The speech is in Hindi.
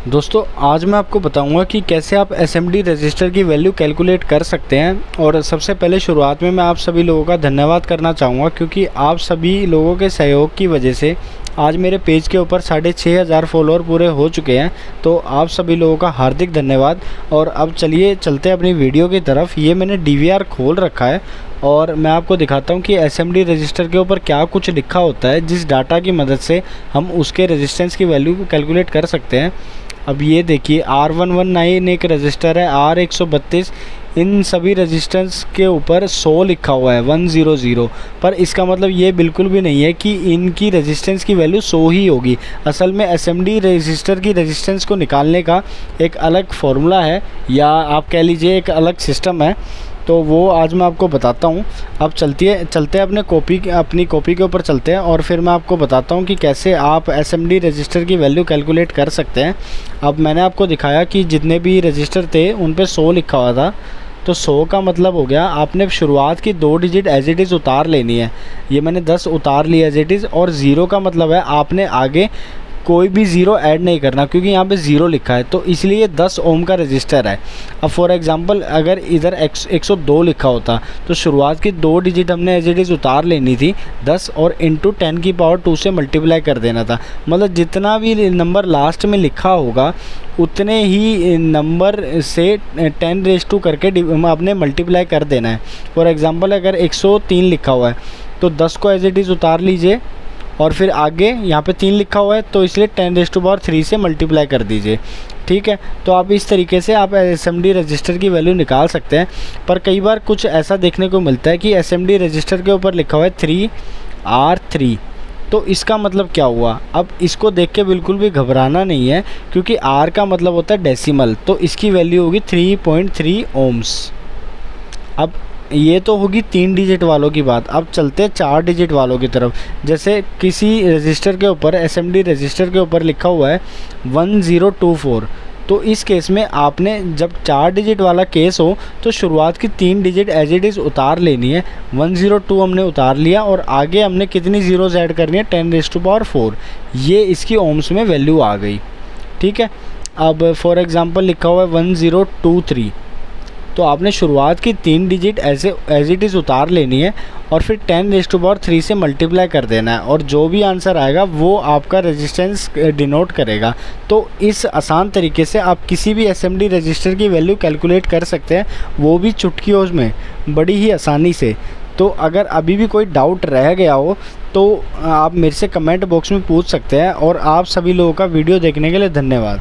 दोस्तों आज मैं आपको बताऊंगा कि कैसे आप एसएमडी रजिस्टर की वैल्यू कैलकुलेट कर सकते हैं। और सबसे पहले शुरुआत में मैं आप सभी लोगों का धन्यवाद करना चाहूँगा, क्योंकि आप सभी लोगों के सहयोग की वजह से आज मेरे पेज के ऊपर 6500 फॉलोअर पूरे हो चुके हैं। तो आप सभी लोगों का हार्दिक धन्यवाद। और अब चलिए चलते हैं अपनी वीडियो की तरफ। ये मैंने डीवीआर खोल रखा है और मैं आपको दिखाता हूँ कि एसएमडी रजिस्टर के ऊपर क्या कुछ लिखा होता है, जिस डाटा की मदद से हम उसके रेजिस्टेंस की वैल्यू को कैलकुलेट कर सकते हैं। अब ये देखिए R119 एक रजिस्टर है, R132, इन सभी रजिस्टेंस के ऊपर 100 लिखा हुआ है 100, पर इसका मतलब ये बिल्कुल भी नहीं है कि इनकी रेजिस्टेंस की वैल्यू 100 ही होगी। असल में एसएमडी रजिस्टर की रेजिस्टेंस को निकालने का एक अलग फार्मूला है, या आप कह लीजिए एक अलग सिस्टम है, तो वो आज मैं आपको बताता हूँ। अब चलते हैं अपनी कॉपी के ऊपर चलते हैं और फिर मैं आपको बताता हूँ कि कैसे आप एसएमडी रजिस्टर की वैल्यू कैलकुलेट कर सकते हैं। अब मैंने आपको दिखाया कि जितने भी रजिस्टर थे उन पे 100 लिखा हुआ था, तो 100 का मतलब हो गया आपने शुरुआत की 2 डिजिट एज इट इज़ उतार लेनी है। ये मैंने 10 उतार लिया एज इट इज़। और 0 का मतलब है आपने आगे कोई भी ज़ीरो ऐड नहीं करना, क्योंकि यहाँ पे 0 लिखा है, तो इसलिए 10 ओम का रजिस्टर है। अब फॉर एग्जांपल अगर इधर 102 लिखा होता तो शुरुआत की 2 डिजिट हमने एज इट इज़ उतार लेनी थी 10 और इंटू 10 की पावर 2 से मल्टीप्लाई कर देना था। मतलब जितना भी नंबर लास्ट में लिखा होगा उतने ही नंबर से 10 करके आपने मल्टीप्लाई कर देना है। फॉर एग्ज़ाम्पल अगर 103 लिखा हुआ है तो 10 को एज इट इज़ उतार लीजिए और फिर आगे यहाँ पे 3 लिखा हुआ है तो इसलिए 10⁻³ से मल्टीप्लाई कर दीजिए। ठीक है, तो आप इस तरीके से आप एसएमडी रजिस्टर की वैल्यू निकाल सकते हैं। पर कई बार कुछ ऐसा देखने को मिलता है कि एसएमडी रजिस्टर के ऊपर लिखा हुआ है 3R3, तो इसका मतलब क्या हुआ। अब इसको देख के बिल्कुल भी घबराना नहीं है, क्योंकि R का मतलब होता है डेसिमल, तो इसकी वैल्यू होगी 3.3 ओम्स। अब ये तो होगी 3 डिजिट वालों की बात। अब चलते हैं 4 डिजिट वालों की तरफ। जैसे किसी रजिस्टर के ऊपर एसएमडी रजिस्टर के ऊपर लिखा हुआ है 1024, तो इस केस में आपने जब 4 डिजिट वाला केस हो तो शुरुआत की 3 डिजिट एज इट इज़ उतार लेनी है। 102 हमने उतार लिया और आगे हमने कितनी ज़ीरोज़ ऐड करनी है 10⁻⁴। ये इसकी ओम्स में वैल्यू आ गई। ठीक है, अब फॉर एग्ज़ाम्पल लिखा हुआ है 1023, तो आपने शुरुआत की 3 डिजिट एज इट इज़ उतार लेनी है और फिर 10⁻³ से मल्टीप्लाई कर देना है, और जो भी आंसर आएगा वो आपका रेजिस्टेंस डिनोट करेगा। तो इस आसान तरीके से आप किसी भी एसएमडी रजिस्टर की वैल्यू कैलकुलेट कर सकते हैं, वो भी चुटकियों में, बड़ी ही आसानी से। तो अगर अभी भी कोई डाउट रह गया हो तो आप मेरे से कमेंट बॉक्स में पूछ सकते हैं। और आप सभी लोगों का वीडियो देखने के लिए धन्यवाद।